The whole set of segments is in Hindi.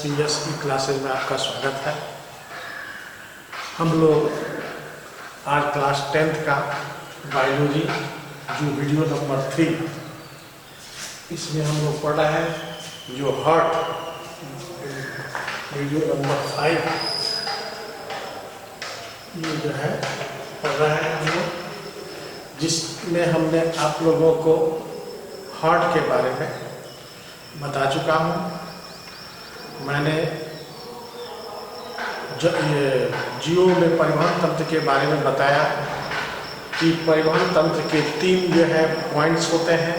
SPS की क्लासेज में आपका स्वागत है। हम लोग आज क्लास 10th का बायोलॉजी जो वीडियो नंबर 3 इसमें हम लोग पढ़ रहे हैं। जो हार्ट वीडियो नंबर 5 ये जो है पढ़ रहे हैं हम लोग, जिसमें हमने आप लोगों को हार्ट के बारे में बता चुका हूँ। मैंने जीव में परिवहन तंत्र के बारे में बताया कि परिवहन तंत्र के 3 जो है पॉइंट्स होते हैं।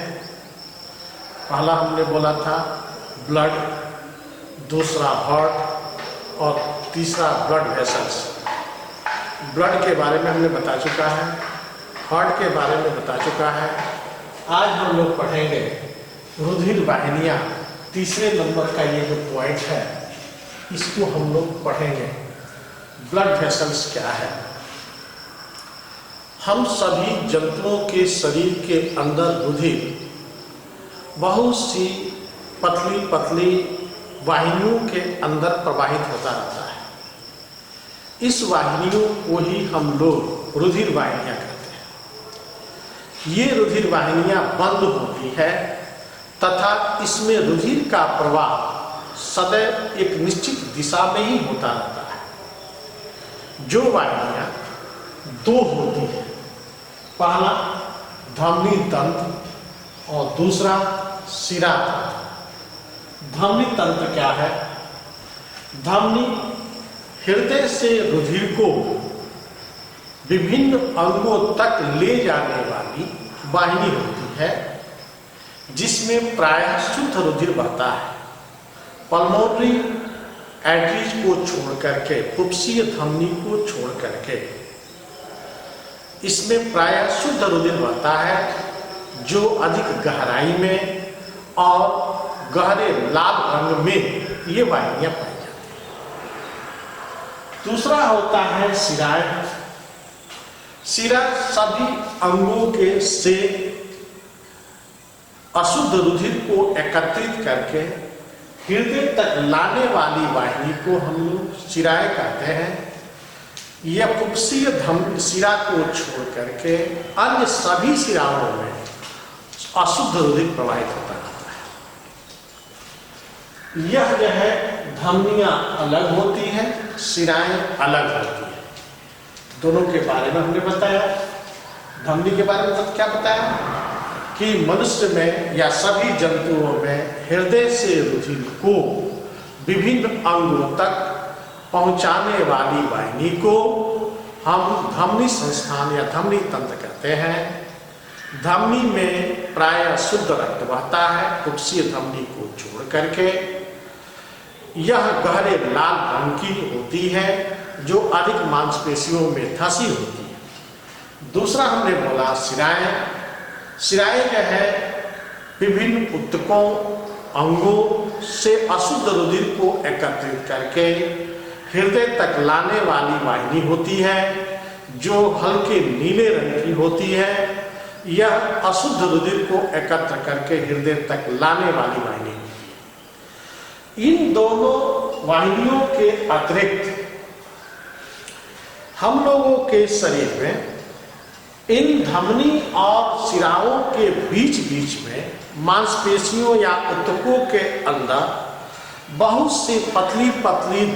पहला हमने बोला था ब्लड, दूसरा हार्ट और तीसरा ब्लड वेसल्स। ब्लड के बारे में हमने बता चुका है, हार्ट के बारे में बता चुका है। आज हम लोग पढ़ेंगे रुधिर वाहिनियाँ। तीसरे नंबर का ये जो पॉइंट है इसको हम लोग पढ़ेंगे। ब्लड वेसल्स क्या है? हम सभी जंतुओं के शरीर के अंदर रुधिर बहुत सी पतली पतली वाहिनियों के अंदर प्रवाहित होता रहता है। इस वाहिनियों को ही हम लोग रुधिर वाहिनियाँ कहते हैं। ये रुधिर वाहिनियाँ बंद होती है तथा इसमें रुधिर का प्रवाह सदैव एक निश्चित दिशा में ही होता रहता है। जो वाहिनियाँ 2 होती है, पहला धमनी तंत्र और दूसरा शिरा तंत्र। धमनी तंत्र क्या है? धमनी हृदय से रुधिर को विभिन्न अंगों तक ले जाने वाली वाहिनी होती है, जिसमें प्रायः शुद्ध रुधिर बहता है। पल्मोनरी आर्टरीज को छोड़ करके, फुफ्फुसीय धमनी को छोड़ करके इसमें प्रायः शुद्ध रुधिर बहता है, जो अधिक गहराई में और गहरे लाल रंग में ये वाहिनियां पाई जाती हैं। दूसरा होता है शिराएं। शिरा सभी अंगों के से अशुद्ध रुधिर को एकत्रित करके हृदय तक लाने वाली वाहिनी को हम लोग शिराएं कहते हैं। यह फुफ्फुसीय शिरा को छोड़ करके अन्य सभी शिराओं में अशुद्ध रुधिर प्रवाहित होता रहता है। यह जो है धमनियां अलग होती हैं, शिराएं अलग होती हैं। दोनों के बारे में हमने बताया। धमनी के बारे में क्या बताया कि मनुष्य में या सभी जंतुओं में हृदय से रुधिर को विभिन्न अंगों तक पहुंचाने वाली वाहिनी को हम धमनी संस्थान या धमनी तंत्र कहते हैं। धमनी में प्रायः शुद्ध रक्त बहता है, फुफ्फुसीय धमनी को छोड़ करके। यह गहरे लाल रंग की होती है, जो अधिक मांसपेशियों में धंसी होती है। दूसरा हमने बोला शिराएं। शिराएं जो है विभिन्न ऊतकों अंगों से अशुद्ध रुधिर को एकत्रित करके हृदय तक लाने वाली वाहिनी होती है, जो हल्के नीले रंग की होती है। यह अशुद्ध रुधिर को एकत्र करके हृदय तक लाने वाली वाहिनी होती है। इन दोनों वाहिनियों के अतिरिक्त हम लोगों के शरीर में इन धमनी और शिराओं के बीच बीच में मांसपेशियों या ऊतकों के अंदर बहुत सी पतली पतली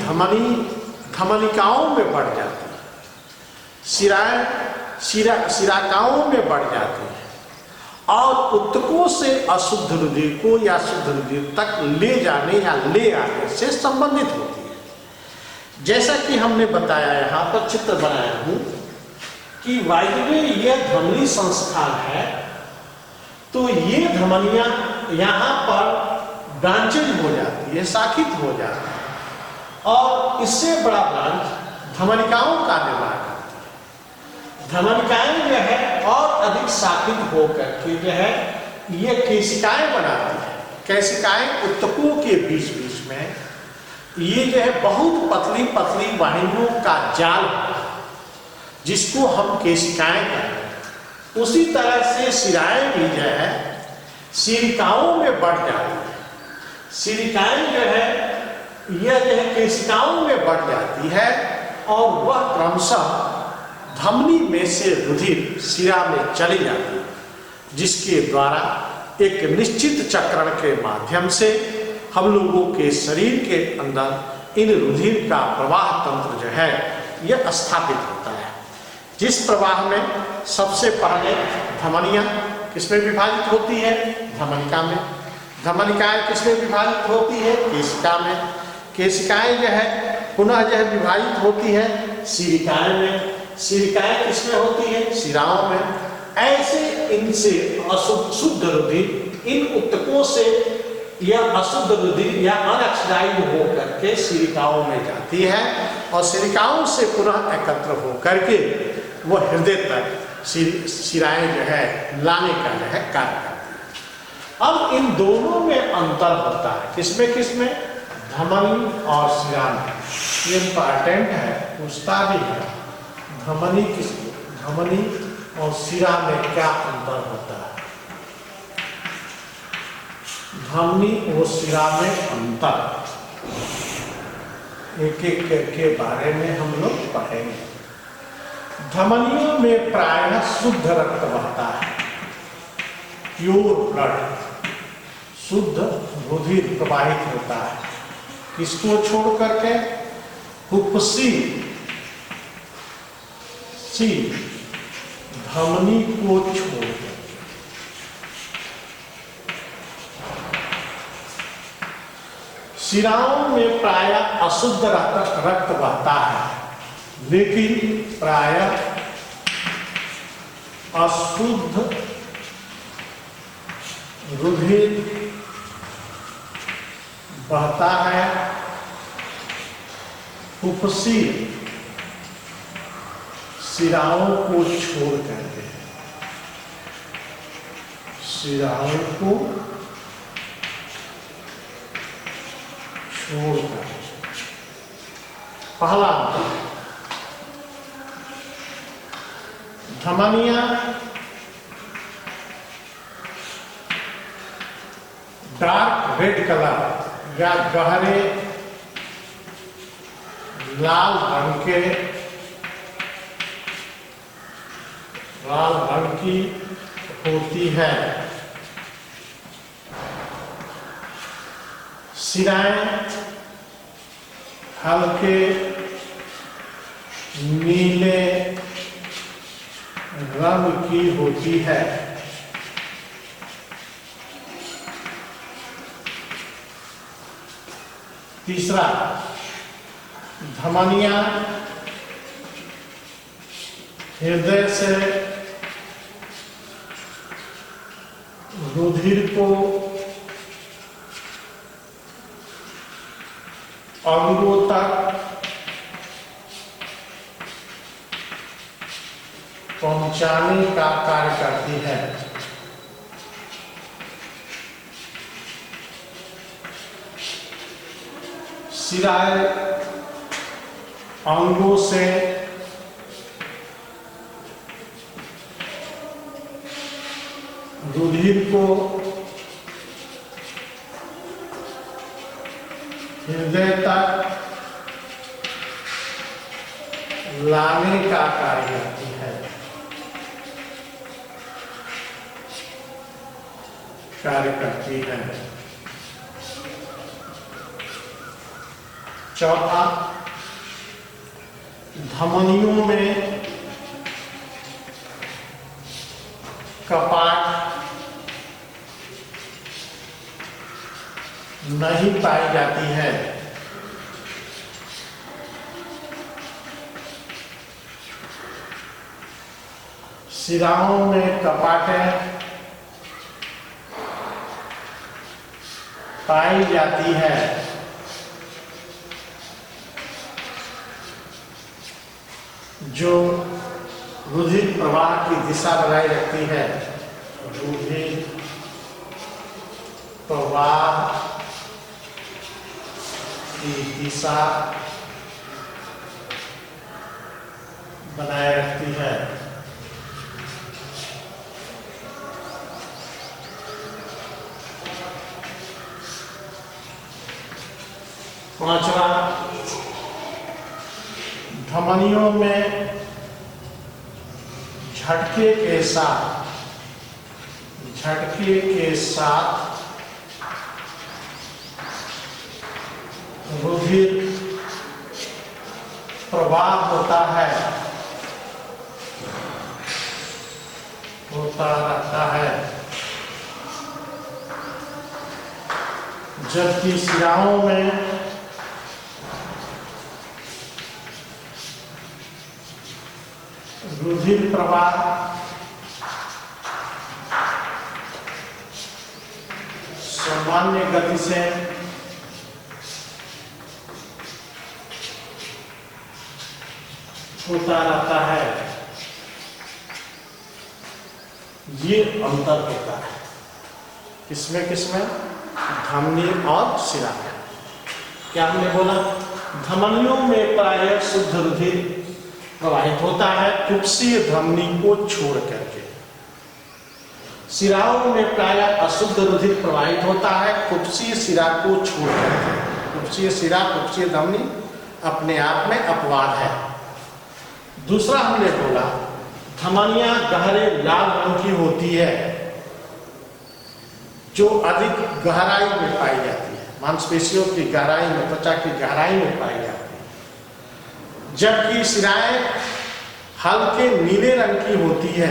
धमनिकाओं में बढ़ जाती है। शिराकाओं में बढ़ जाती है और ऊतकों से अशुद्ध रुधिर को या शुद्ध रुधिर तक ले जाने या ले आने से संबंधित होती है। जैसा कि हमने बताया, यहाँ पर चित्र बनाया हूँ कि वायु में यह धमनी संस्थान है, तो ये धमनियां यहाँ पर ब्रांचेज हो जाती है, शाखित हो जाती है और इससे बड़ा ब्रांच धमनिकाओं का निर्माण करती है। धमनिकाएं जो है और अधिक शाखित होकर के जो है ये केशिकाएं बनाती है। केशिकाएं ऊतकों के बीच बीच में ये जो है बहुत पतली पतली वाहिनियों का जाल, जिसको हम केशिकाएं कहते हैं। उसी तरह से शिराएं भी जो है सिरिकाओं में बढ़ जाती है। सिरिकाएं जो है यह जो है केशिकाओं में बढ़ जाती है और वह क्रमशः धमनी में से रुधिर शिरा में चली जाती है, जिसके द्वारा एक निश्चित चक्रण के माध्यम से हम लोगों के शरीर के अंदर इन रुधिर का प्रवाह तंत्र जो है यह स्थापित होता है। जिस प्रवाह में सबसे पहले धमनियां किसमें विभाजित होती है? धमनिका में। धमनिकाएं किसमें विभाजित होती है? केशिका में। केशिकाएं जो है पुनः जो है विभाजित होती है सिरिकाएं में। सिरिकाएं किसमें होती है? शिराओं में। ऐसे इनसे अशुद्ध शुद्ध रुधिर इन उत्तकों से यह अशुद्ध रुधिर या अनऑक्सीडाइज्ड होकर के सिरिकाओं में जाती है और सिरिकाओं से पुनः एकत्र होकर के वह हृदय तक शिराएं जो है लाने का जो है कार्य करती है। अब इन दोनों में अंतर होता है, किसमें किसमें? धमनी और शिरा में। ये इंपॉर्टेंट है, पूछता भी है धमनी और शिरा में क्या अंतर होता है? धमनी और शिरा में अंतर एक एक के बारे में हम लोग पढ़ेंगे। धमनियों में प्रायः शुद्ध रक्त बहता है, प्योर ब्लड, शुद्ध रुधिर प्रवाहित होता है। किसको छोड़ करके? फुफ्फुसी धमनी को छोड़ करके। शिराओं में प्रायः अशुद्ध रक्त बहता है, लेकिन प्रायः अशुद्ध रुधिर बहता है फुफ्फुसी शिराओं को छोड़ करके। शिराओं को छोड़ कर। पहला अंतर, धमनियां डार्क रेड कलर या गहरे लाल रंग की होती है। शिराएं हल्के नीले रंग की होती है। तीसरा, धमनियां हृदय से रुधिर को अंगों तक पहुंचाने का कार्य करती है। शिराएं अंगों से रुधिर को हृदय तक लाने का कार्य करती है। चौथा, धमनियों में कपाट नहीं पाई जाती है। शिराओं में कपाटें पाई जाती है। जो रुधिर प्रवाह की दिशा बनाए रखती है। रुधिर प्रवाह की दिशा बनाए रखती है। पांचवा, धमनियों में झटके के साथ रुधिर प्रवाह होता रहता है, जबकि शिराओं में रुधिर प्रवाह सामान्य गति से होता रहता है। ये अंतर होता है किसमें धमनी और शिरा में। क्या हमने बोला? धमनियों में प्रायः शुद्ध रुधिर प्रवाहित होता है कुप्सीय धमनी को छोड़ करके। शिराओं में प्रायः अशुद्ध रुधिर प्रवाहित होता है कुप्सीय शिरा को छोड़ करके। कुप्सीय शिरा, कुप्सीय धमनी अपने आप में अपवाद है। दूसरा हमने बोला, धमनियां गहरे लाल रंग की होती है, जो अधिक गहराई में पाई जाती है, मांसपेशियों की गहराई में, त्वचा की गहराई में पाई जाती है। जबकि शिराएं हल्के नीले रंग की होती है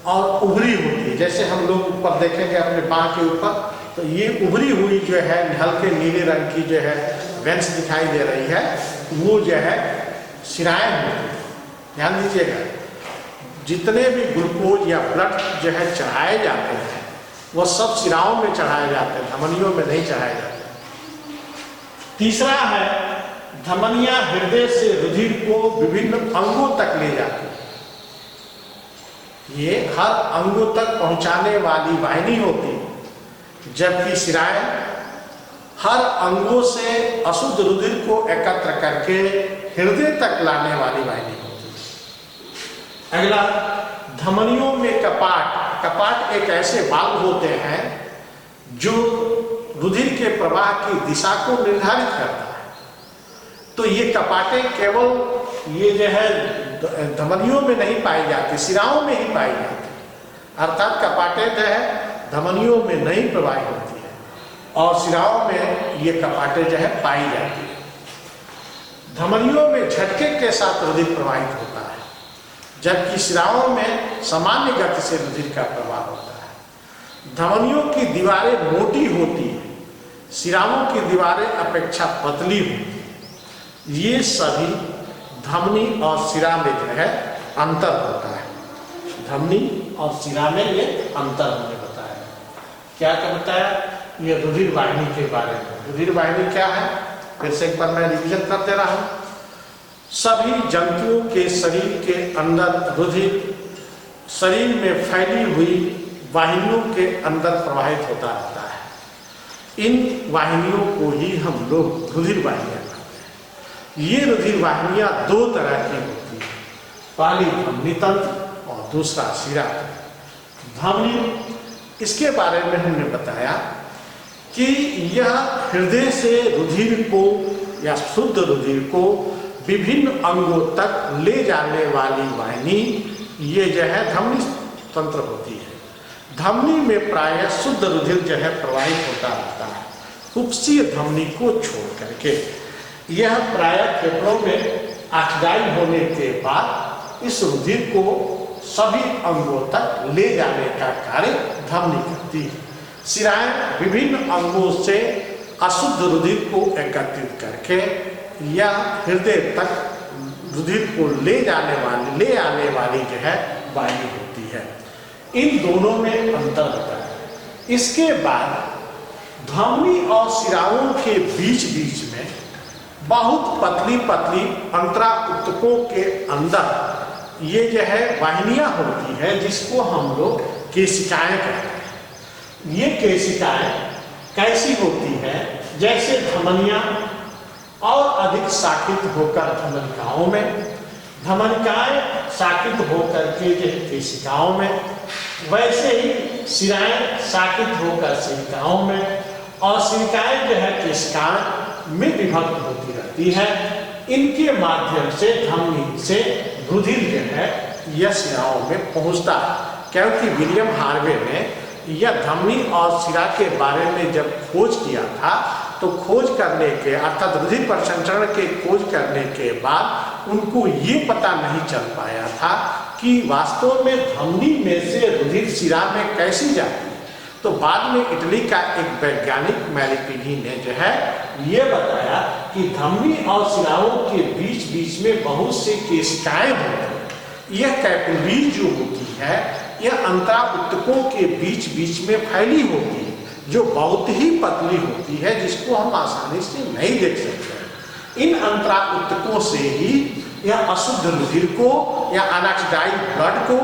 और उभरी होती है। जैसे हम लोग ऊपर देखेंगे अपने बांह के ऊपर, तो ये उभरी हुई जो है हल्के नीले रंग की जो है वेंस दिखाई दे रही है, वो जो है शिराएं होती है। ध्यान दीजिएगा, जितने भी ग्लूकोज या ब्लड जो है चढ़ाए जाते हैं वो सब शिराओं में चढ़ाए जाते हैं, धमनियों में नहीं चढ़ाए जाते। तीसरा है, धमनियां हृदय से रुधिर को विभिन्न अंगों तक ले जाती है। ये हर अंगों तक पहुंचाने वाली वाहिनी होती है, जबकि शिराएं हर अंगों से अशुद्ध रुधिर को एकत्र करके हृदय तक लाने वाली वाहिनी होती है। अगला, धमनियों में कपाट एक ऐसे वाल्व होते हैं जो रुधिर के प्रवाह की दिशा को निर्धारित करता है। तो ये कपाटें केवल ये जो है धमनियों में नहीं पाई जाती, शिराओं में ही पाई जाती। अर्थात कपाटें जो है धमनियों में नहीं प्रवाहित होती है और शिराओं में ये कपाटें जो है पाई जाती है। धमनियों में झटके के साथ रुधिर प्रवाहित होता है, जबकि शिराओं में सामान्य गति से रुधिर का प्रवाह होता है। धमनियों की दीवारें मोटी होती हैं, शिराओं की दीवारें अपेक्षा पतली होती हैं। ये सभी धमनी और शिरा में जो है अंतर होता है। धमनी और शिरा में ये अंतर हमने बताया। क्या बताया? ये रुधिर वाहिनी के बारे में। रुधिर वाहिनी क्या है, फिर से एक बार मैं रिवीजन कर दे रहा हूं। सभी जंतुओं के शरीर के अंदर रुधिर शरीर में फैली हुई वाहिनियों के अंदर प्रवाहित होता रहता है। इन वाहिनियों को ही हम लोग रुधिर वाहिनियां कहते हैं। ये रुधिर वाहिनियां दो तरह की होती हैं, पहली धमनी तंत्र और दूसरा शिरा तंत्र। धमनी, इसके बारे में हमने बताया कि यह हृदय से रुधिर को या शुद्ध रुधिर को विभिन्न अंगों तक ले जाने वाली वाहिनी, ये जो है धमनी तंत्र होती है। धमनी में प्रायः शुद्ध रुधिर जो है प्रवाहित होता रहता है कुप्सीय धमनी को छोड़ करके। यह प्रायः फेफड़ों में ऑक्सीडाइज होने के बाद इस रुधिर को सभी अंगों तक ले जाने का कार्य धमनी करती है। शिराएं विभिन्न अंगों से अशुद्ध रुधिर को एकत्रित करके या हृदय तक रुधिर को ले आने वाली जो है वाहिनी होती है। इन दोनों में अंतर होता है। इसके बाद धमनी और शिराओं के बीच में बहुत पतली अंतरा ऊतकों के अंदर ये जो है वाहिनियां होती है, जिसको हम लोग केशिकाएं कहते हैं। ये केशिकाएं कैसी होती है? जैसे धमनियां और अधिक शाखित होकर धमनिकाओं में, धमनिकाएं शाखित होकर के केशिकाओं में, वैसे ही शिराएं शाखित होकर शिरिकाओं में, और शिरिकाएं जो है केशिकाएं में विभक्त होती रहती है। इनके माध्यम से धमनी से रुधिर जो है यह शिराओं में पहुंचता है, क्योंकि विलियम हार्वे ने यह धमनी और शिरा के बारे में जब खोज किया था तो खोज करने के अर्थात रुधिर परिसंचरण के खोज करने के बाद उनको ये पता नहीं चल पाया था कि वास्तव में धमनी में से रुधिर शिरा में कैसी जाती है। तो बाद में इटली का एक वैज्ञानिक मैलिपिनी ने जो है ये बताया कि धमनी और शिराओं के बीच बीच में बहुत से केशिकाएं होती हैं। यह कैपिलरी जो होती है यह अंतरा ऊतकों के बीच बीच में फैली होती है, जो बहुत ही पतली होती है, जिसको हम आसानी से नहीं देख सकते। इन अंतरा ऊतकों से ही यह अशुद्ध रुधिर को या अनऑक्सीडाइज्ड ब्लड को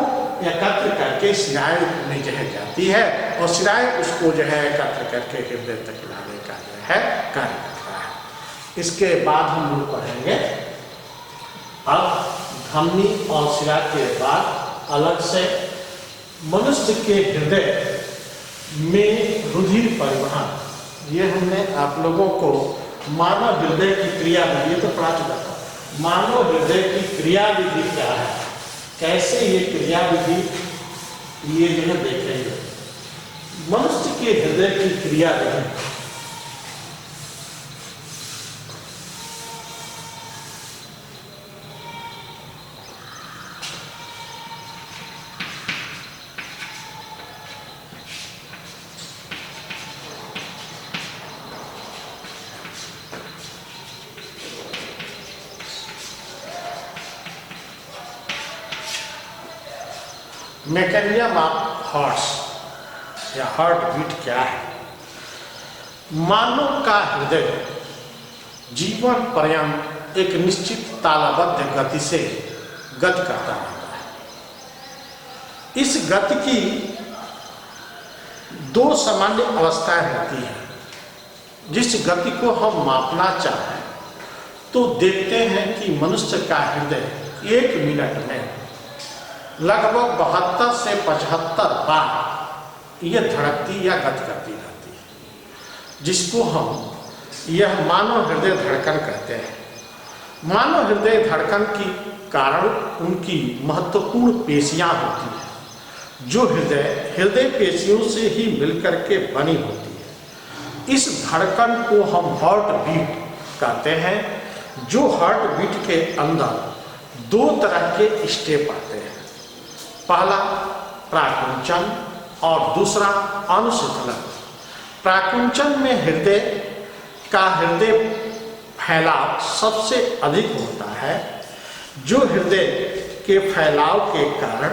एकत्र करके शिराएं में जो है जाती है और शिराएं उसको जो है एकत्र करके हृदय तक लाने का जो है कार्य करता है। इसके बाद हम लोग पढ़ेंगे अब धमनी और शिरा के बाद अलग से मनुष्य के हृदय में रुधिर परिवहन। ये हमने आप लोगों को मानव हृदय की क्रिया विधि, ये तो पढ़ा चुका था। मानव हृदय की क्रिया विधि क्या है, कैसे ये क्रिया विधि ये जो है देखेंगे। मनुष्य के हृदय की क्रिया विधि मैकेनिज्म ऑफ हार्ट्स या हार्ट बीट क्या है। मानव का हृदय जीवन पर्यंत एक निश्चित तालबद्ध गति से गति करता रहता है। इस गति की दो सामान्य अवस्थाएं होती हैं। जिस गति को हम मापना चाहें तो देखते हैं कि मनुष्य का हृदय 1 मिनट में लगभग 72 से 75 बार यह धड़कती या गति करती रहती है, जिसको हम यह मानव हृदय धड़कन कहते हैं। मानव हृदय धड़कन के कारण उनकी महत्वपूर्ण पेशियां होती हैं, जो हृदय पेशियों से ही मिलकर के बनी होती है। इस धड़कन को हम हार्ट बीट कहते हैं, जो हार्ट बीट के अंदर 2 तरह के स्टेप आते हैं। पहला प्राकुंचन और दूसरा अनुशीतलन। प्राकुंचन में हृदय फैलाव सबसे अधिक होता है, जो हृदय के फैलाव के कारण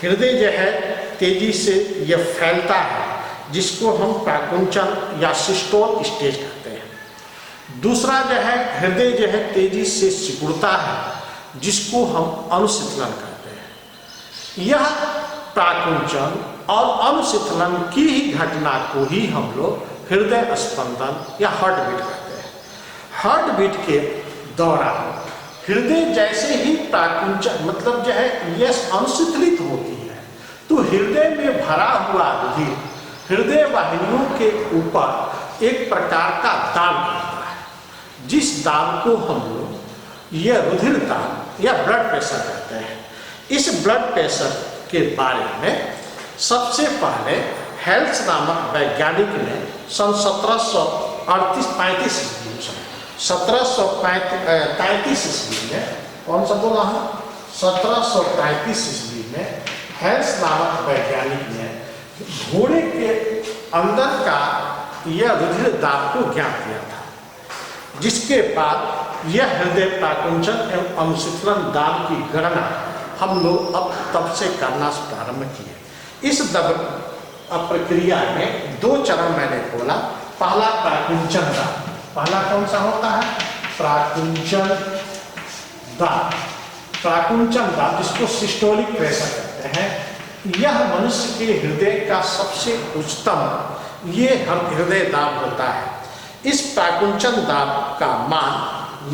हृदय जो है तेजी से यह फैलता है, जिसको हम प्राकुंचन या सिस्टोल स्टेज कहते हैं। दूसरा जो है हृदय जो है तेजी से सिकुड़ता है, जिसको हम अनुशीतलन कहते हैं। यह प्राकुंचन और अनुशीतलन की ही घटना को ही हम लोग हृदय स्पंदन या हार्ट बीट कहते हैं। हार्ट बीट के दौरान हृदय जैसे ही प्राकुंचन मतलब जो है यह अनुशीतलित होती है, तो हृदय में भरा हुआ रुधिर हृदय वाहिनियों के ऊपर एक प्रकार का दाब करता है, जिस दाब को हम लोग यह रुधिर दाब या ब्लड प्रेशर कहते हैं। इस ब्लड प्रेशर के बारे में सबसे पहले हेल्स नामक वैज्ञानिक ने सन 1735 ईस्वी में कौन सा बोला है 1735 ईस्वी में हेल्स नामक वैज्ञानिक ने घोड़े के अंदर का यह रुधिर दाब को ज्ञात किया था, जिसके बाद यह हृदय प्राकुंचन एवं अनुशीतलन दाब की गणना हम लोग अब तब से करना प्रारंभ किए। इस प्रक्रिया में 2 चरण मैंने बोला। पहला प्राकुंचन दाब, पहला कौन सा होता है प्राकुंचन दाब। प्राकुंचन दाब जिसको सिस्टोलिक प्रेशर कहते हैं, यह मनुष्य के हृदय का सबसे उच्चतम ये हृदय दाब होता है। इस प्राकुंचन दाब का मान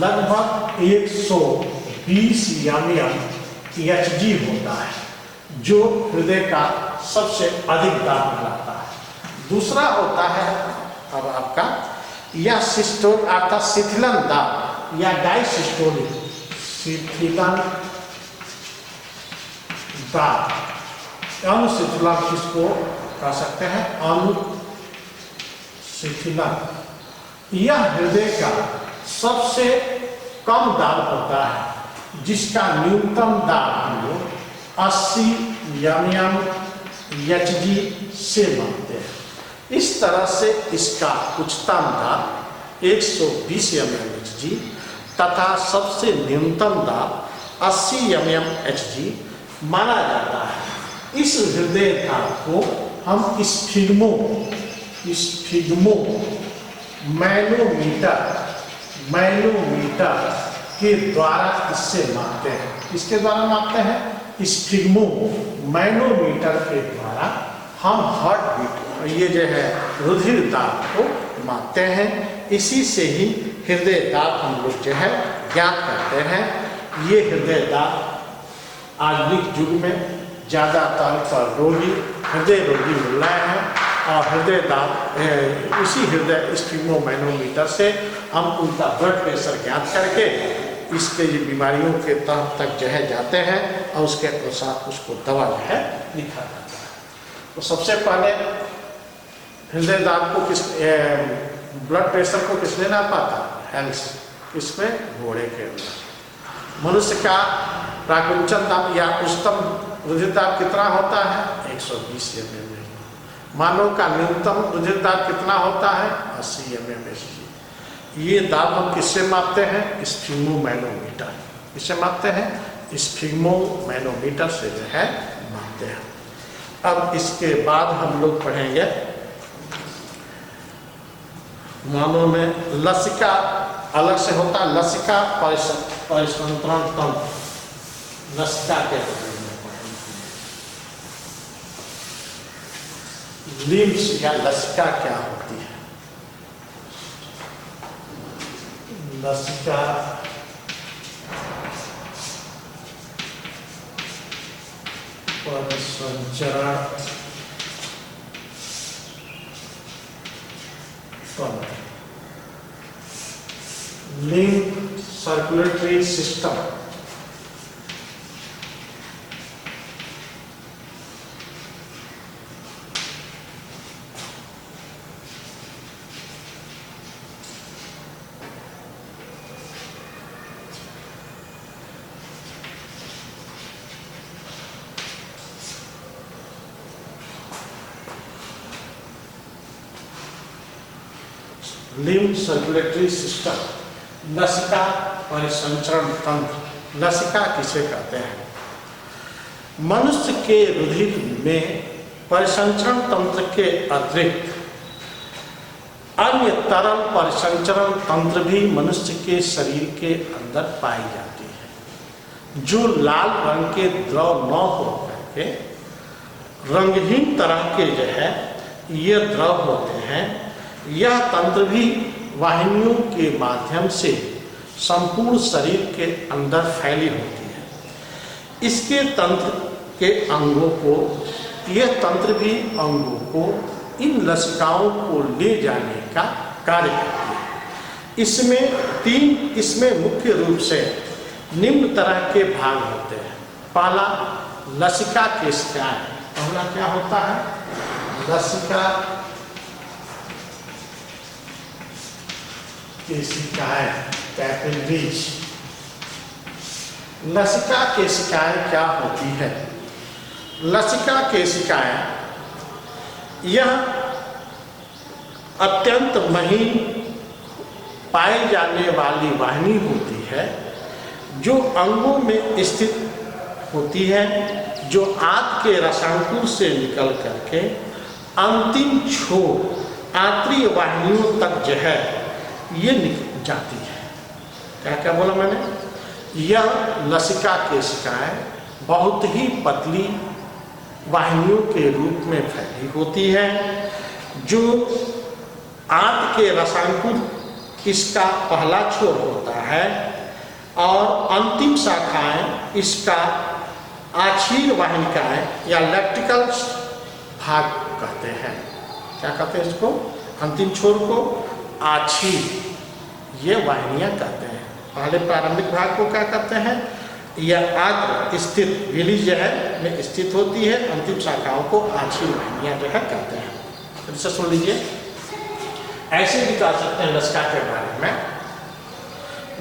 लगभग 120 mm Hg होता है, जो हृदय का सबसे अधिक दाब कहलाता है। दूसरा होता है अब आपका या सिस्टोल अर्थात शिथिलन दाब या डायसिस्टोलिक शिथिलन दाब, अनुशिथिलन किसको कह सकते हैं, अनुशिथिलन। यह हृदय का सबसे कम दाब होता है जिसका न्यूनतम दाब हम लोग 80 mm Hg से मापते हैं। इस तरह से इसका उच्चतम दाब 120 mm Hg तथा सबसे न्यूनतम दाब 80 mm Hg माना जाता है। इस हृदय दाब को हम स्फिग्मो मैनोमीटर के द्वारा इससे मापते हैं। किसके द्वारा मापते हैं? स्फिग्मो मैनोमीटर के द्वारा हम हार्ट बीट, ये जो है रुधिर दाब को मापते हैं। इसी से ही हृदय दाब हम लोग जो है ज्ञात करते हैं। ये हृदय दाब आधुनिक युग में ज़्यादातर पर रोगी हृदय रोगी मिल रहे हैं और हृदय दाब इसी हृदय स्फिग्मो मैनोमीटर से हम उनका ब्लड प्रेशर ज्ञात करके इसके ये बीमारियों के तह तक जो है जाते हैं और उसके अनुसार उसको दवा जो है लिखा जाता है। तो सबसे पहले हृदय दाब को ब्लड प्रेशर को किसने नापा था? हेल्थ, किसमें? घोड़े के अंदर। मनुष्य का प्राकुंचन दाब या उच्चतम रुधिर दाब कितना होता है? 120 mm। मानव का न्यूनतम रुधिर दाब कितना होता है? 80 mm Hg। ये दाब हम किससे मापते हैं? Sphygmo manometer. किससे मापते हैं? स्फिग्मो मैनोमीटर से जो है मापते हैं। अब इसके बाद हम लोग पढ़ेंगे मानव में लसिका अलग से होता है, लसिका परिसंचरण तंत्र, लसिका के लिम्स या लसिका क्या होती है? लसिका परिसंचरण तंत्र, lymph circulatory system. Lymph circulatory system, लसिका परिसंचरण तंत्र। लसिका किसे कहते हैं? मनुष्य के रुधिर में परिसंचरण तंत्र के अतिरिक्त अन्य तरल परिसंचरण तंत्र भी मनुष्य के शरीर के अंदर पाई जाती है, जो लाल रंग के द्रव न होकर के रंगहीन तरह के जो है ये द्रव होते हैं। यह तंत्र भी वाहिनियों के माध्यम से संपूर्ण शरीर के अंदर फैली होती है। इसके तंत्र के अंगों को, यह तंत्र भी अंगों को इन लसिकाओं को ले जाने का कार्य करती है। इसमें मुख्य रूप से निम्न तरह के भाग होते हैं। पहला लसिका केशिकाएं। पहला क्या होता है? लसिका केशिकाएं, कैपिलरीज। लसिका केशिकाएं क्या होती है? लसिका केशिकाएं यह अत्यंत महीन पाई जाने वाली वाहिनी होती है जो अंगों में स्थित होती है, जो आंत के रसांकुर से निकल करके अंतिम छोर आंतरिक वाहिनियों तक जो है ये निकल जाती है। क्या क्या बोला मैंने? यह लसिका केशिकाएं बहुत ही पतली वाहिनियों के रूप में फैली होती है, जो आंत के रसांकुर इसका पहला छोर होता है और अंतिम शाखाएं इसका आछीर वाहिनिकाएं या लेप्टिकल भाग कहते हैं। क्या कहते हैं इसको? अंतिम छोर को आछी, ये वाहिनियां कहते हैं। पहले प्रारंभिक भाग को क्या कहते हैं? यह आग्र स्थित विली जो है में स्थित होती है, अंतिम शाखाओं को आछी वाहिनियां जो है कहते हैं। तो इसे सुन लीजिए। ऐसे भी कह सकते हैं लसिका के बारे में,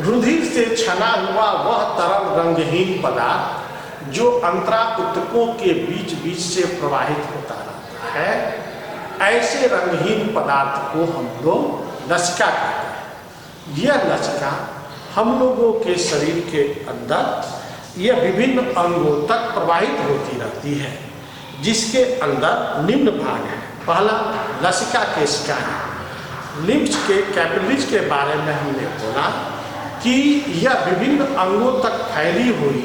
रुधिर से छना हुआ वह तरल रंगहीन पदार्थ जो अंतरा उत्तकों के बीच बीच से प्रवाहित होता रहता है, ऐसे रंगहीन पदार्थ को हम लोग लसिका कहते हैं। यह लसिका हम लोगों के शरीर के अंदर यह विभिन्न अंगों तक प्रवाहित होती रहती है, जिसके अंदर निम्न भाग है। पहला लसिका केशिका है। लिम्फ्स के कैपिलरीज के बारे में हमने बोला कि यह विभिन्न अंगों तक फैली हुई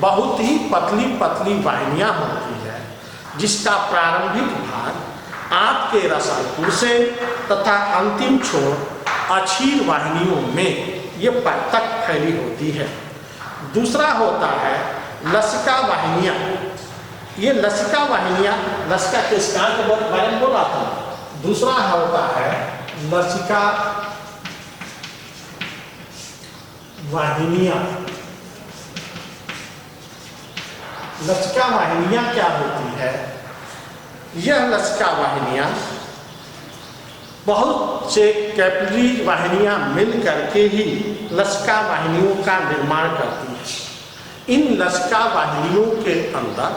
बहुत ही पतली पतली वाहिनियां होती है, जिसका प्रारंभिक भाग आंत के रसालपुर से तथा अंतिम छोर अक्षीर वाहिनियों में ये तक फैली होती है। दूसरा होता है लसिका वाहिनियां। ये लसिका वाहिनियां, लसिका केशिका के बारे में बोला था। दूसरा होता है लसिका वाहिनियां। लसिका वाहिनियां क्या होती है? यह लसिका वाहिनियां बहुत से कैपिलरी वाहिनियां मिल करके ही लसिका वाहिनियों का निर्माण करती हैं। इन लसिका वाहिनियों के अंदर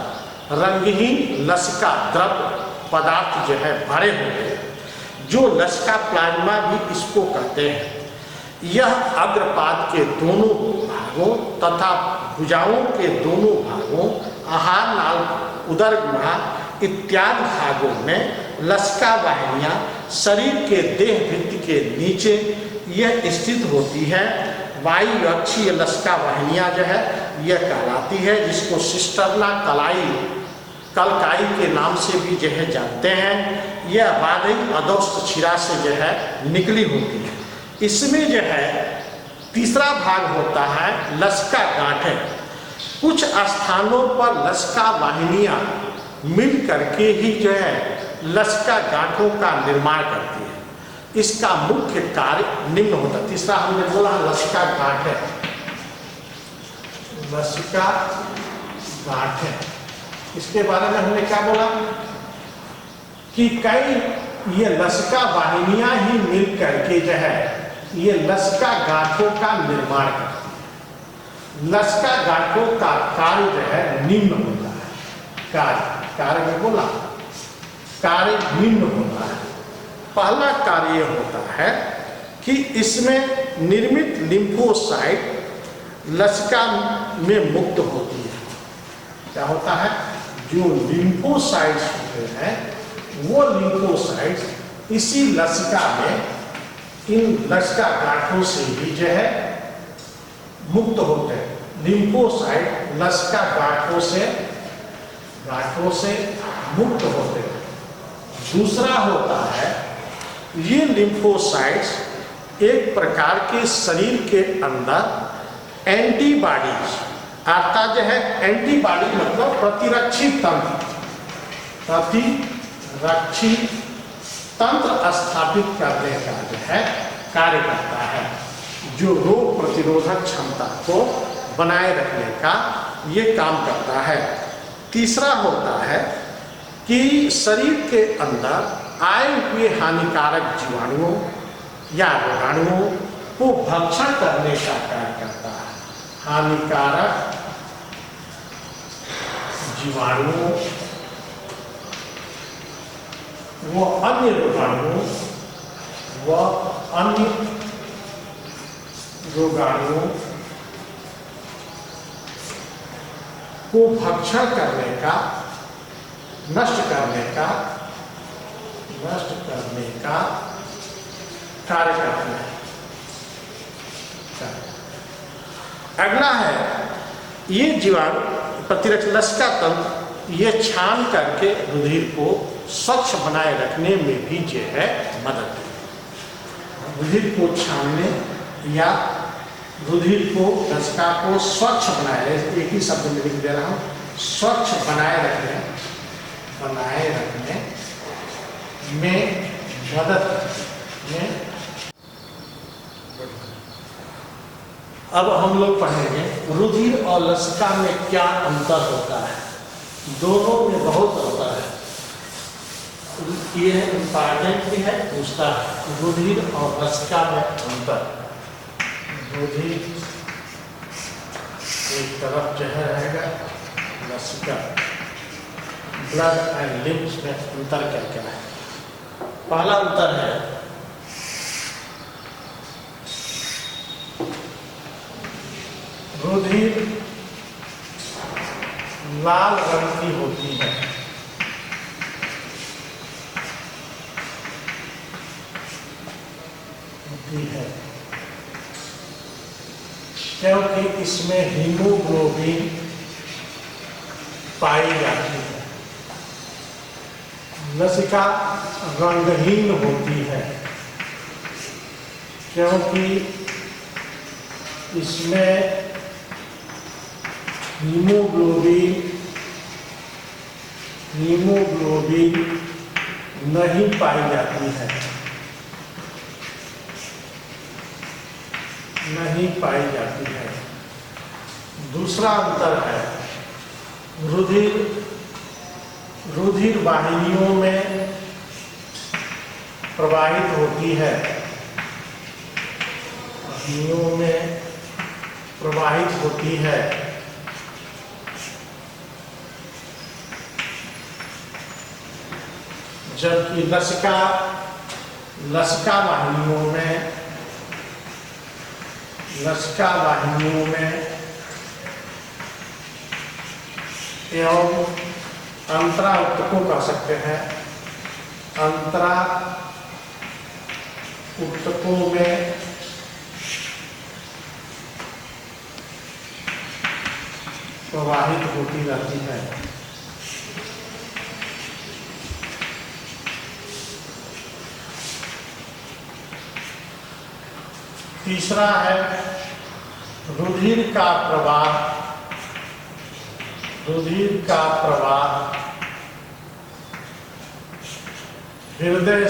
रंगहीन लसिका द्रव पदार्थ जो है भरे हुए हैं, जो लसिका प्लाज्मा भी इसको कहते हैं। यह अग्रपाद के दोनों भागों तथा भुजाओं के दोनों भागों, आहार नाल, उदर गुहा इत्यादि भागों में लसिका वाहिनियां शरीर के देह भित्ति के नीचे यह स्थित होती है। वायु अक्षीय लसिका वाहिनियां जो है यह कहलाती है, जिसको सिस्टर्ना कलकाई के नाम से भी जो है जानते हैं। यह बाधिक अधोस्त शिरा से जो है निकली होती है। इसमें जो है तीसरा भाग होता है लसिका गांठें। कुछ स्थानों पर लसिका वाहिनियां मिल करके ही जो है लसिका गांठों का निर्माण करती है। इसका मुख्य कार्य निम्न होता है। तीसरा हमने बोला लसिका गांठें। लसिका गांठें, इसके बारे में हमने क्या बोला कि कई ये लसिका वाहिनियां ही मिल करके जो है ये लसिका गांठों का निर्माण करती है। लसिका गांठों का कार्य जो है निम्न होता है। कार्य में बोला कार्य निम्न होता है। पहला कार्य होता है कि इसमें निर्मित लिम्फोसाइट लसिका में मुक्त होती है। क्या होता है? जो लिम्फोसाइट्स होते हैं वो लिम्फोसाइट्स इसी लसिका में इन लसिका गांठों से ही जो है मुक्त होते हैं। लिम्फोसाइट लसिका गांठों से मुक्त होते हैं। दूसरा होता है ये लिम्फोसाइट्स एक प्रकार के शरीर के अंदर एंटीबॉडीज, अर्थात जो है एंटीबॉडी मतलब प्रतिरक्षी तंत्र स्थापित करने का जो है कार्य करता है, जो रोग प्रतिरोधक क्षमता को बनाए रखने का ये काम करता है। तीसरा होता है कि शरीर के अंदर आए हुए हानिकारक जीवाणुओं या रोगाणुओं को भक्षण करने का कार्य करता है। हानिकारक जीवाणुओं व अन्य रोगाणुओं को भक्षण करने का, नष्ट करने का कार्य करते हैं। अगला है ये जीवाणु प्रतिरक्षी लसिका तंत्र ये छान करके रुधिर को स्वच्छ बनाए रखने में भी जो है मदद देती है। रुधिर को छानने या रुधिर को, लसिका को स्वच्छ बनाए, एक ही शब्द में लिख दे रहा हूँ, स्वच्छ बनाए रखने में मदद में अब हम लोग पढ़ेंगे रुधिर और लसिका में क्या अंतर होता है। दोनों में बहुत अंतर है, ये इम्पॉर्टेंट भी है, पूछता है रुधिर और लसिका में अंतर। रुधिर एक तरफ जो है रहेगा, लसिका ब्लड एंड लिम्स में अंतर क्या क्या है। पहला अंतर है रुधिर लाल रंग की होती है, क्योंकि इसमें हीमोग्लोबिन पाई जाती है। लसिका रंगहीन होती है, क्योंकि इसमें हीमोग्लोबिन नहीं पाई जाती है, नहीं पाई जाती है। दूसरा अंतर है रुधिर वाहिनियों में प्रवाहित होती है, वाहिनियों में प्रवाहित होती है, जबकि लसिका वाहिनियों में एवं अंतरा ऊतकों कह सकते हैं, अंतरा ऊतकों में प्रवाहित होती रहती है। तीसरा है रुधिर का प्रवाह हृदय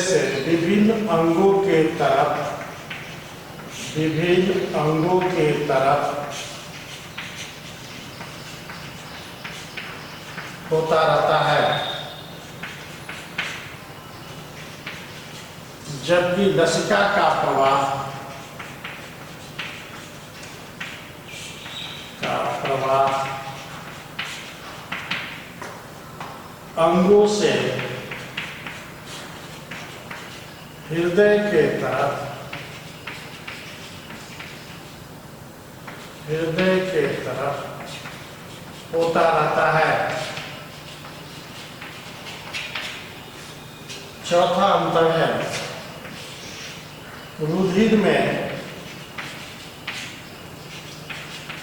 से विभिन्न अंगों के तरफ होता रहता है, जबकि लसिका का प्रवाह अंगों से हृदय के तरफ होता रहता है। चौथा अंतर है रुधिर में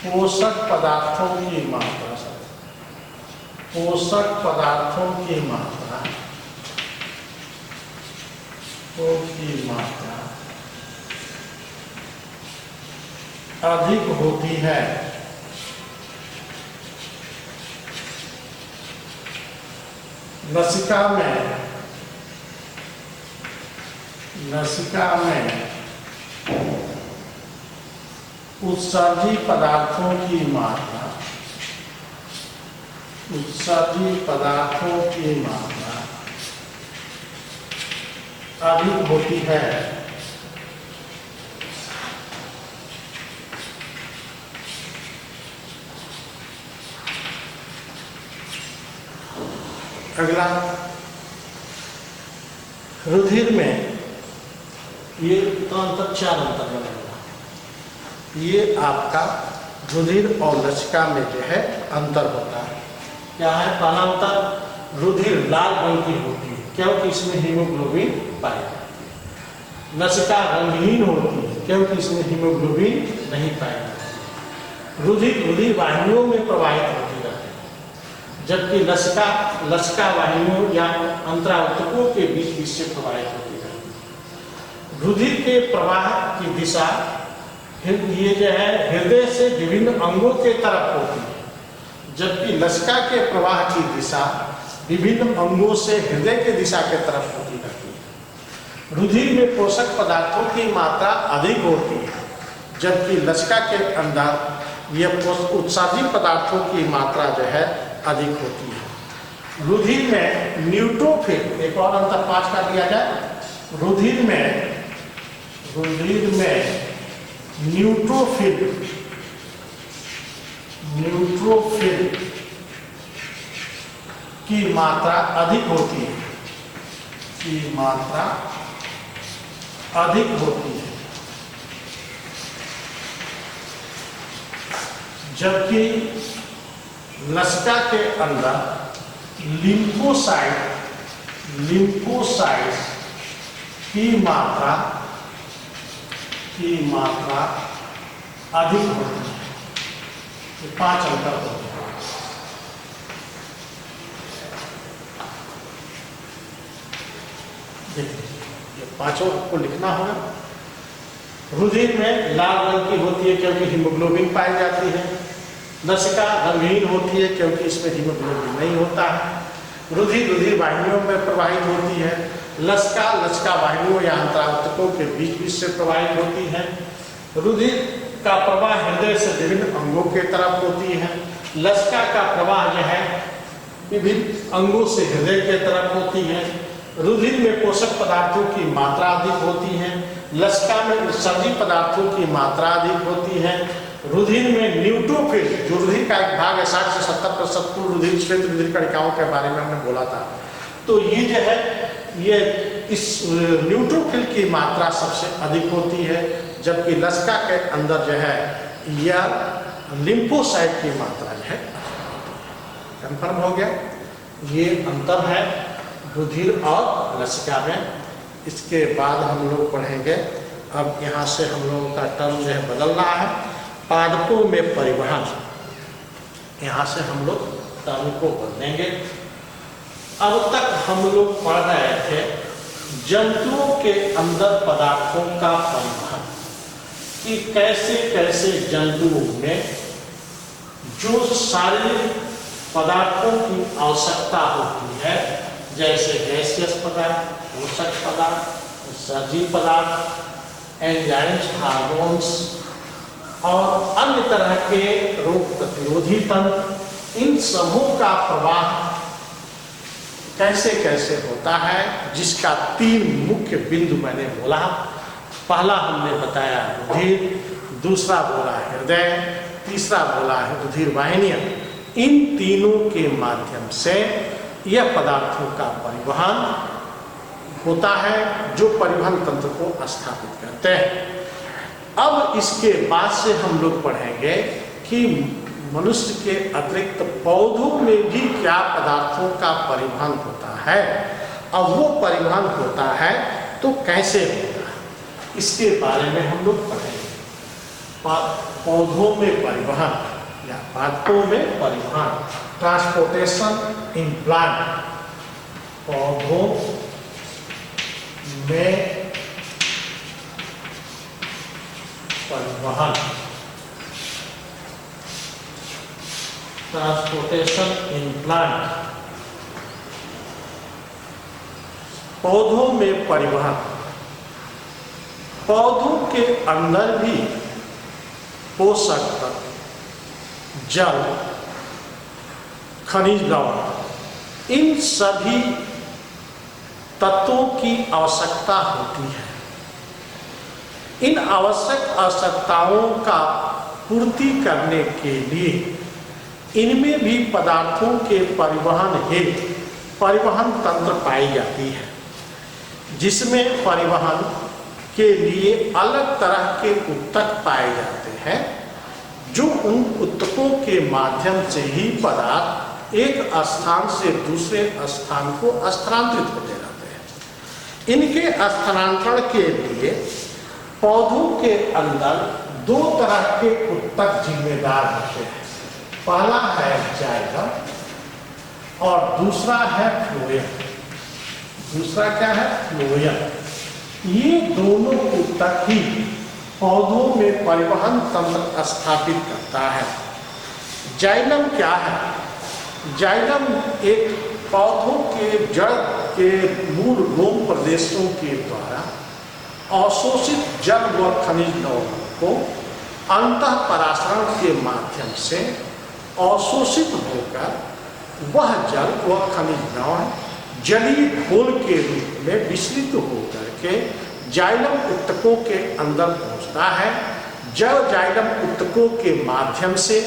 पोषक पदार्थों की मात्रा अधिक होती है, लसिका में उत्सर्जी पदार्थों की मात्रा अधिक होती है। अगला रुधिर में ये तो अंतर, चार अंतर बनेगा। ये आपका रुधिर और लसिका में जो है अंतर होता है। क्या है पहला अंतर? रुधिर लाल रंग की होती है, क्योंकि इसमें हीमोग्लोबिन पाई जाती है। लसिका रंगहीन होती है, क्योंकि इसमें हीमोग्लोबिन नहीं पाई जाती है। रुधिर वाहिनियों में प्रवाहित होती रहती है, जबकि लसिका वाहिनियों या अंतराऊतकों के बीच से प्रवाहित होती रहती है। रुधिर के प्रवाह की दिशा ये जो है हृदय से विभिन्न अंगों के तरफ होती है, जबकि लसिका के प्रवाह की दिशा विभिन्न अंगों से हृदय के दिशा के तरफ होती रहती है। रुधिर में पोषक पदार्थों की मात्रा अधिक होती है, जबकि लसिका के अंदर यह उत्सर्जित पदार्थों की मात्रा जो है अधिक होती है। रुधिर में न्यूट्रोफिल, एक और अंतर 5 का दिया जाए, रुधिर में न्यूट्रोफिल की मात्रा अधिक होती है, जबकि लसिका के अंदर लिम्फोसाइट की मात्रा अधिक होती है। ये 5 अंतर होते हैं। देखिए, ये पांचों आपको लिखना होगा। रुधिर में लाल रंग की होती है क्योंकि हीमोग्लोबिन पाई जाती है। लसिका रंगहीन होती है क्योंकि इसमें हीमोग्लोबिन नहीं होता है। रुधिर वाहिनियों में प्रवाहित होती है। लसिका वाहिनियों या अंतरावर्तकों के बीच से प्रवाहित होती है। रुधिर का प्रवाह हृदय से विभिन्न अंगों के तरफ होती है। लसिका का प्रवाह जो है विभिन्न अंगों से हृदय के तरफ होती है। रुधिर में पोषक पदार्थों की मात्रा अधिक होती है। लसिका में उत्सर्जित पदार्थों की मात्रा अधिक होती है। रुधिर में न्यूट्रोफिल, जो रुधिर का एक भाग है, 60 से 70% कुल रुधिर श्वेत रुधिर कणिकाओं के बारे में हमने बोला था। तो ये जो है ये इस न्यूट्रोफिल की मात्रा सबसे अधिक होती है, जबकि लसिका के अंदर जो है यह लिम्फोसाइट की मात्रा जो है कंफर्म हो गया। ये अंतर है रुधिर और लसिका में। इसके बाद हम लोग पढ़ेंगे, अब यहाँ से हम लोगों का टर्म जो है बदल रहा है, पादपों में परिवहन। यहाँ से हम लोग टर्म को बदलेंगे। अब तक हम लोग पढ़ रहे थे जंतुओं के अंदर पदार्थों का परिवहन, कि कैसे कैसे जंतुओं में जो शारीरिक पदार्थों की आवश्यकता होती है, जैसे गैसियस पदार्थ, पोषक पदार्थ, उत्सर्जित पदार्थ, एंजाइम्स, हार्मोन्स और अन्य तरह के रोग प्रतिरोधी तंत्र, इन समूह का प्रवाह कैसे कैसे होता है, जिसका 3 मुख्य बिंदु मैंने बोला। पहला हमने बताया रुधिर, दूसरा बोला हृदय, तीसरा बोला है रुधिर वाहिनियां। इन तीनों के माध्यम से यह पदार्थों का परिवहन होता है, जो परिवहन तंत्र को स्थापित करते हैं। अब इसके बाद से हम लोग पढ़ेंगे कि मनुष्य के अतिरिक्त पौधों में भी क्या पदार्थों का परिवहन होता है। अब वो परिवहन होता है तो कैसे होता है, इसके बारे में हम लोग पढ़ेंगे। पौधों में परिवहन या पादपों में परिवहन, ट्रांसपोर्टेशन इन प्लांट। पौधों में परिवहन, ट्रांसपोर्टेशन इन प्लांट। पौधों में परिवहन, पौधों के अंदर भी पोषक तत्व, जल, खनिज लवण, इन सभी तत्वों की आवश्यकता होती है। इन आवश्यकताओं का पूर्ति करने के लिए इनमें भी पदार्थों के परिवहन हेतु परिवहन तंत्र पाई जाती है, जिसमें परिवहन के लिए अलग तरह के ऊतक पाए जाते हैं, जो उन ऊतकों के माध्यम से ही पदार्थ एक स्थान से दूसरे स्थान को स्थानांतरित होते रहते हैं। इनके स्थानांतरण के लिए पौधों के अंदर 2 तरह के ऊतक जिम्मेदार होते हैं। पहला है जाइलम और दूसरा है फ्लोएम। दूसरा क्या है? फ्लोएम। ये दोनों ऊतक ही पौधों में परिवहन तंत्र स्थापित करता है। जाइलम क्या है? जाइलम एक पौधों के जड़ के मूल रोम प्रदेशों के द्वारा अवशोषित जल व खनिज लवणों को अंतः परासरण के माध्यम से अवशोषित होकर वह जल व खनिज लवण जलीय घोल के रूप में विसरित होकर के जाइलम ऊतकों के अंदर पहुंचता है। जब जाइलम ऊतकों के माध्यम से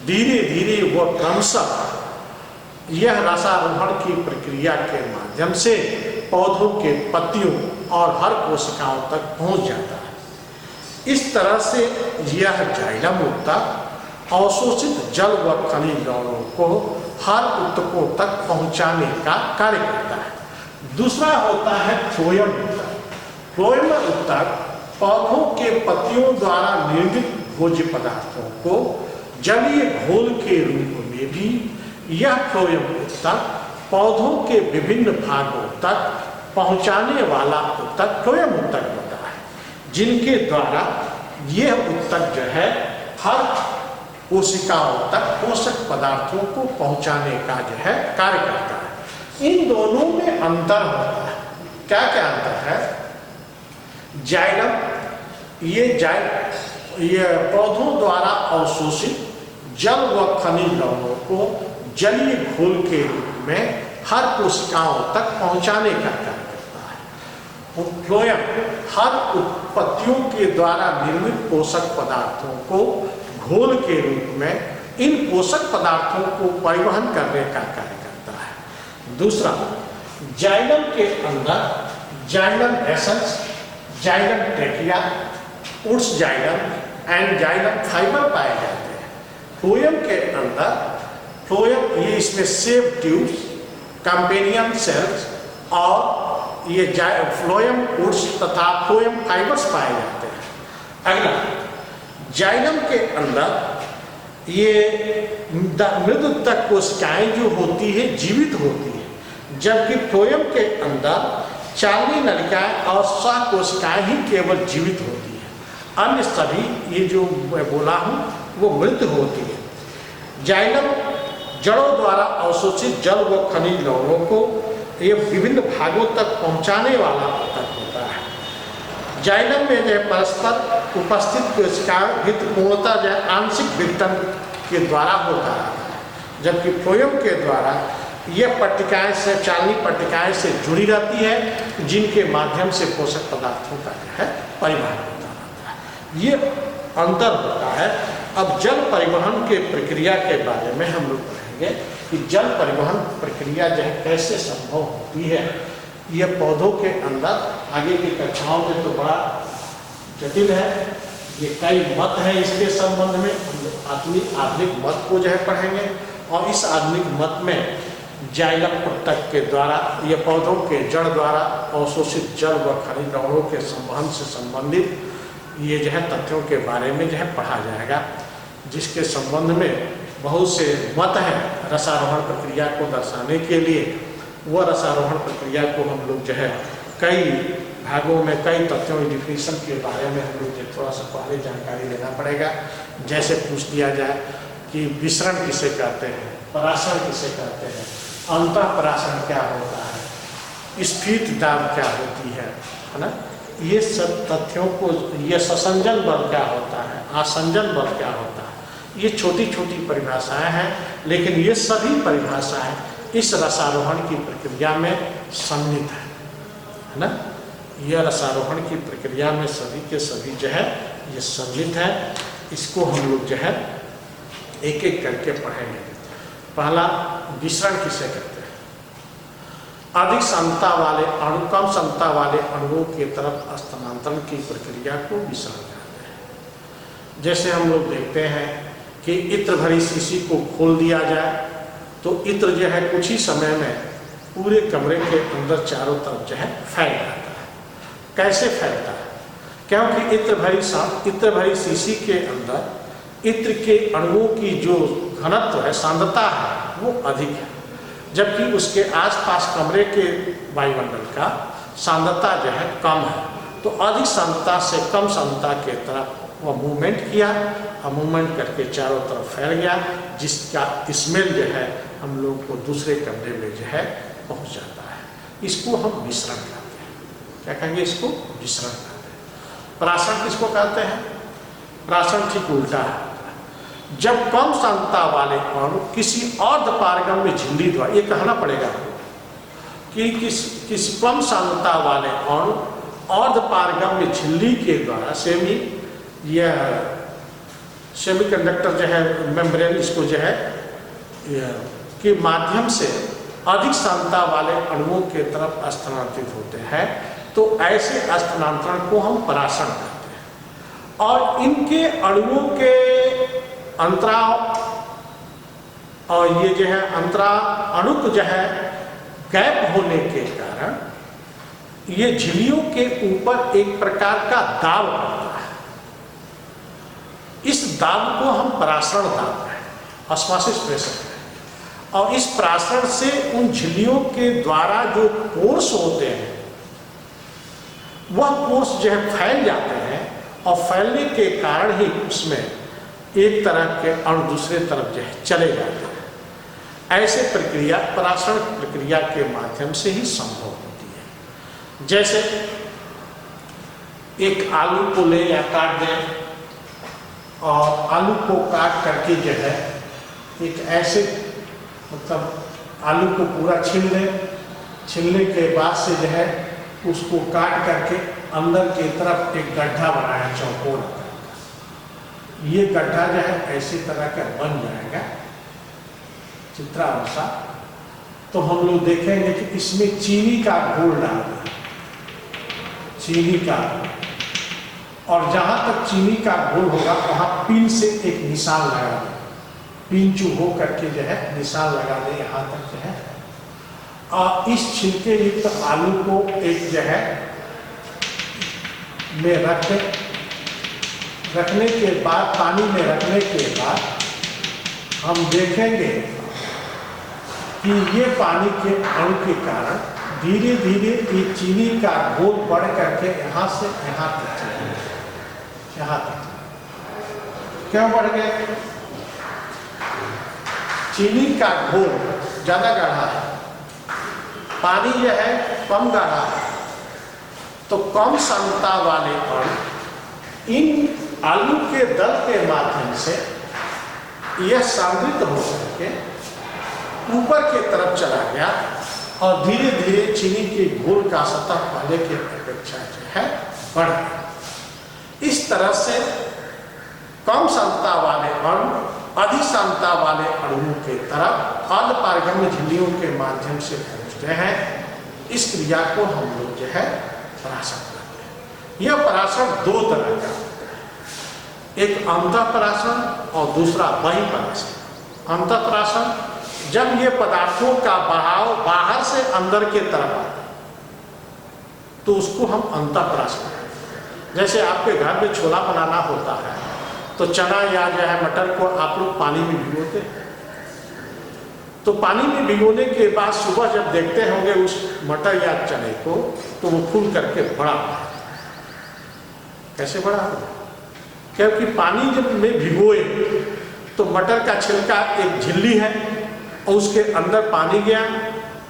धीरे धीरे वह क्रमशः यह रसारोहण की प्रक्रिया के माध्यम से पौधों के पत्तियों और हर कोशिकाओं तक पहुंच जाता है। इस तरह से यह जाइलम ऊतक अवशोषित जल व खनिज लवणों को हर ऊतकों तक पहुंचाने का कार्य करता है। दूसरा होता है फ्लोएम ऊतक। फ्लोएम ऊतक पौधों के पत्तियों द्वारा निर्मित भोज्य पदार्थों को जलीय घोल के रूप में भी यह फ्लोएम ऊतक पौधों के विभिन्न भागों तक पहुंचाने वाला ऊतक फ्लोएम ऊतक होता है, जिनके द्वारा यह ऊतक जो है हर कोशिकाओं तक पोषक पदार्थों को पहुंचाने का जो है कार्य करता है। इन दोनों में अंतर होता है। क्या क्या अंतर है? जाइलम ये पौधों द्वारा अवशोषित जल व खनिज लवणों को जलीय घोल के रूप में हर कोशिकाओं तक पहुंचाने का कार्य करता है। फ्लोएम हर उत्पत्तियों के द्वारा निर्मित पोषक पदार्थों को घोल के रूप में इन पोषक पदार्थों को परिवहन करने का कार्य करता है। दूसरा, जाइलम के अंदर जाइलम एसेंस, जाइलम ट्रेकिया, woods xylem and xylem fibre पाए जाते हैं। फ्लोएम के अंदर ये इसमें सेव ट्यूब्स, कंपेनियन सेल्स और ये फ्लोएम उड्स तथा फ्लोएम फाइबर्स पाए जाते हैं। अगला, जाइलम के अंदर ये मृद ऊतक कोशिकाएं जो होती है जीवित होती है, जबकि फ्लोएम के अंदर चालनी नलिकाएं और सह कोशिकाएं ही केवल जीवित होती है। अन्य सभी ये जो मैं बोला हूँ वो मृत होती है। जाइलम जड़ों द्वारा अवशोषित जल व खनिज लवणों को ये विभिन्न भागों तक पहुँचाने वाला ऊतक होता है। जाइलम में जो परस्पर उपस्थित कोशिकाएं पूर्णतः जो आंशिक विघटन के द्वारा होता है, जबकि फ्लोएम के द्वारा यह पट्टिकाएं से चालनी पट्टिकाएं से जुड़ी रहती है, जिनके माध्यम से पोषक पदार्थों का जो है परिवहन होता रहता है। ये अंतर होता है। अब जल परिवहन के प्रक्रिया के बारे में हम लोग पढ़ेंगे कि जल परिवहन प्रक्रिया जो है कैसे संभव होती है। यह पौधों के अंदर आगे की कक्षाओं में तो बड़ा जटिल है, ये कई मत हैं इसके संबंध में। आधुनिक मत को जो है पढ़ेंगे और इस आधुनिक मत में जाइलम ऊतक के द्वारा ये पौधों के जड़ द्वारा अवशोषित जल व खनिज लवणों के संवहन से संबंधित ये जो है तथ्यों के बारे में जो है पढ़ा जाएगा, जिसके संबंध में बहुत से मत हैं रसारोहण प्रक्रिया को दर्शाने के लिए। वह रसारोहण प्रक्रिया को हम लोग जो है कई भागों में कई तथ्यों डिफिनीशन के बारे में हम लोग थोड़ा सा पहले जानकारी लेना पड़ेगा। जैसे पूछ दिया जाए कि विसरण किसे कहते हैं, परासरण किसे कहते हैं, अंतः परासरण क्या होता है, स्फीत दाब क्या होती है ना, ये सब तथ्यों को, ये ससंजन बल क्या होता है, आसंजन बल क्या होता है, ये छोटी छोटी परिभाषाएं हैं, लेकिन ये सभी परिभाषाएं इस रसारोहण की प्रक्रिया में सम्मिलित है ना। यह रसारोहण की प्रक्रिया में सभी के सभी जो है ये सम्मिलित है। इसको हम लोग जो है एक एक करके पढ़ेंगे। पहला, विसरण किसे कहते हैं? अधिक सांद्रता वाले अणु कम सांद्रता वाले अणुओं की तरफ स्थानांतरण की प्रक्रिया को विसरण कहते हैं। जैसे हम लोग देखते हैं कि इत्र भरी शीशी को खोल दिया जाए तो इत्र जो है कुछ ही समय में पूरे कमरे के अंदर चारों तरफ जो है फैल जाता है। कैसे फैलता है? क्योंकि इत्र भरी शीशी के अंदर इत्र के अणुओं की जो घनत्व है, सांद्रता है, वो अधिक है, जबकि उसके आसपास कमरे के वायुमंडल का सांद्रता जो है कम है। तो अधिक सांद्रता से कम सांद्रता के तरफ वह मूवमेंट किया और मूवमेंट करके चारों तरफ फैल गया, जिसका स्मेल जो है हम लोग को दूसरे कमरे में जो है पहुंच जाता है। इसको हम मिश्रण कहते हैं। क्या कहेंगे? इसको मिश्रण कहते हैं। परासरण किसको कहते हैं? परासरण ठीक उल्टा है। जब कम सांद्रता वाले अणु किसी अर्धपारगम्य में झिल्ली द्वारा, ये कहना पड़ेगा कि किसी कम सांद्रता वाले अणु अर्धपारगम्य झिल्ली के द्वारा सेमीकंडक्टर जो है मेम्ब्रेन, इसको जो है के माध्यम से अधिक सांद्रता वाले अणुओं के तरफ स्थानांतरित होते हैं, तो ऐसे स्थानांतरण को हम परासरण कहते हैं। और इनके अणुओं के अंतराव और ये जो है अणुक जो है गैप होने के कारण ये झिल्लियों के ऊपर एक प्रकार का दाब पड़ता है। इस दाब को हम परासरण दाब कहें, ऑस्मोसिस प्रेशर कहें। और इस परासरण से उन झिल्लियों के द्वारा जो पोर्स होते हैं वह पोर्स जो है फैल जाते हैं, और फैलने के कारण ही उसमें एक तरह के अणु दूसरे तरफ जो है चले जाते हैं। ऐसे प्रक्रिया परासरण प्रक्रिया के माध्यम से ही संभव होती है। जैसे एक आलू को ले या काट दें, और आलू को काट करके जो है एक ऐसे मतलब आलू को पूरा छील लें, छीलने के बाद से जो है उसको काट करके अंदर की तरफ एक गड्ढा बनाया चौकोर। ये गड्ढा जो है ऐसी तरह का बन जाएगा चित्रानुसार। तो हम लोग देखेंगे कि इसमें चीनी का घोल डाल दें, चीनी का, और जहां तक चीनी का घोल होगा वहां पिन से एक निशान लगा दें, पिन चूहो करके जो है निशान लगा दें यहाँ तक जो है। और इस छिलके युक्त आलू को एक जो है में रखने के बाद, पानी में रखने के बाद हम देखेंगे कि ये पानी के अणु के कारण धीरे धीरे ये चीनी का घोल बढ़ करके यहाँ से यहाँ तक चलेगा, यहाँ तक। क्यों बढ़ गए? चीनी का घोल ज्यादा गाढ़ा है, पानी जो है कम गाढ़ा है, तो कम सांद्रता वाले अणु इन आलू के दल के माध्यम से यह सांद्रित हो करके ऊपर के तरफ चला गया, और धीरे धीरे चीनी के घोल का सतह पहले की अपेक्षा जो है बढ़ गया। इस तरह से कम सांद्रता वाले अणु अधिक सांद्रता वाले अणुओं के तरफ अर्धपारगम्य झिल्लियों के माध्यम से पहुंचते हैं। इस क्रिया को हम लोग जो है परासरण करते हैं। यह परासरण दो तरह का होता है, एक अंतःपरासरण और दूसरा बहिःपरासरण। अंतःपरासरण जब ये पदार्थों का बहाव बाहर से अंदर के तरफ आता है तो उसको हम अंतःपरासरण कहते हैं। जैसे आपके घर में छोला बनाना होता है तो चना या जो है मटर को आप लोग पानी में भिगोते हैं, तो पानी में भिगोने के बाद सुबह जब देखते होंगे उस मटर या चने को तो वो फूल करके बड़ा होगा। कैसे बड़ा होगा? क्योंकि पानी जब में भिगोए तो मटर का छिलका एक झिल्ली है और उसके अंदर पानी गया,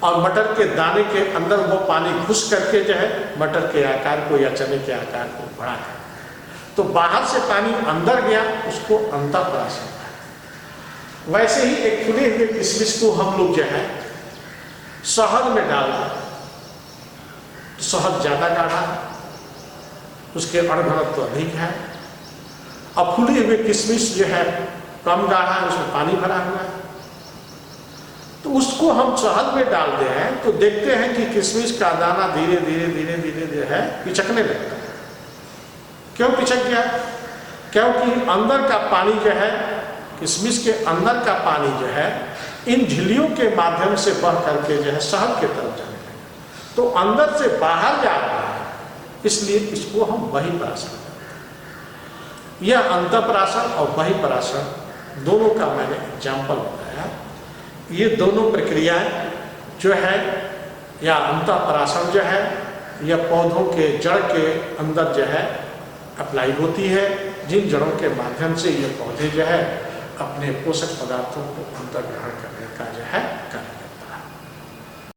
और मटर के दाने के अंदर वो पानी घुस करके जो है मटर के आकार को या चने के आकार को बढ़ा कर, तो बाहर से पानी अंदर गया, उसको अंतःपरासरण। वैसे ही एक खुले हुए किशमिश को हम लोग जो है शहद में डाल दें तो शहद ज्यादा गाढ़ा है, उसके अणु घनत्व तो अधिक है, और खुले हुए किशमिश जो है कम गाढ़ा है, उसमें पानी भरा हुआ है। तो उसको हम शहद में डालते हैं तो देखते हैं कि किशमिश का दाना धीरे धीरे धीरे धीरे जो है पिचकने लगता है। क्यों पिचक गया? क्योंकि अंदर का पानी जो है, किशमिश के अंदर का पानी जो है इन झिल्लियों के माध्यम से बह करके जो है शहद के तरफ जाने लगा, तो अंदर से बाहर जा रहा है, इसलिए इसको हम बहिःपरासरण कहते हैं। यह अंतःपरासरण और बहिःपरासरण दोनों का मैंने एग्जाम्पल बताया। ये दोनों प्रक्रियाएं जो है, या अंतःपरासरण जो है यह पौधों के जड़ के अंदर जो है अप्लाई होती है, जिन जड़ों के माध्यम से ये पौधे जो है अपने पोषक पदार्थों को अंतर ग्रहण करने का जो है करें।